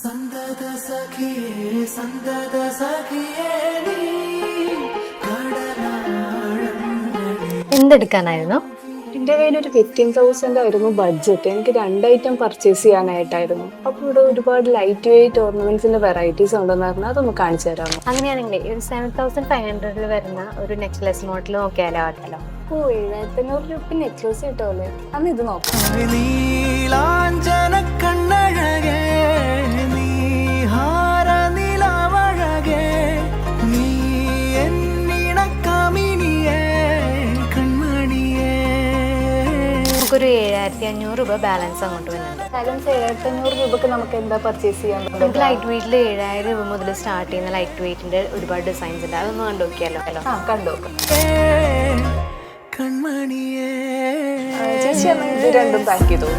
സന്തത സഖിയേ സന്തത സഖിയേ നീ കടലാഴങ്ങളിൽ. എന്തെടുക്കാനായിരുന്നു? എൻ്റെ കയ്യിൽ ഒരു 15,000 ആയിരുന്നു ബഡ്ജറ്റ്. എനിക്ക് 2 ഐറ്റം പർച്ചേസ് ചെയ്യാനായിട്ടായിരുന്നു. അപ്പോൾ ഇവിടെ ഒരുപാട് ലൈറ്റ് വെയിറ്റ് ഓർണമെന്റ്സിന്റെ വെറൈറ്റീസ് ഉണ്ടെന്ന് പറഞ്ഞാൽ അതൊന്ന് കാണിച്ചു തരാമോ? അങ്ങനെയാണെങ്കിൽ ഒരു 7,500 വരുന്ന ഒരു നെക്ലസ് മോഡൽ നോക്കിയാലോ? ഓ 7,500 രൂപ നെക്ലസ് കിട്ടുമല്ലേ? അന്ന് ഇത് നോക്കാം. നീലാഞ്ജന കണ്ണഴകേ നീഹാര നിലവഴകേ നീ എന്നിണക്കമിനിയേ കൺമണിയേ. നമുക്കൊരു 7,500 രൂപ ബാലൻസ് അങ്ങോട്ട് വരുന്നുണ്ട്. ബാലൻസ് 7,500 രൂപക്ക് നമുക്ക് എന്താ പർച്ചേസ് ചെയ്യാൻ നമുക്ക് പറ്റും? ലൈറ്റ് വെയിറ്റിൽ 7,000 രൂപ മുതൽ സ്റ്റാർട്ട് ചെയ്യുന്ന ലൈറ്റ് വെയിറ്റിന്റെ ഒരുപാട് ഡിസൈൻസ് ഉണ്ട്. അതൊന്ന് കണ്ടു നോക്കിയാലോ? ആ കണ്ടോക്കാം. കൺമണിയേ ചേച്ചി എന്നാൽ ഇത് രണ്ടും പാക്ക് ചെയ്തോളൂ.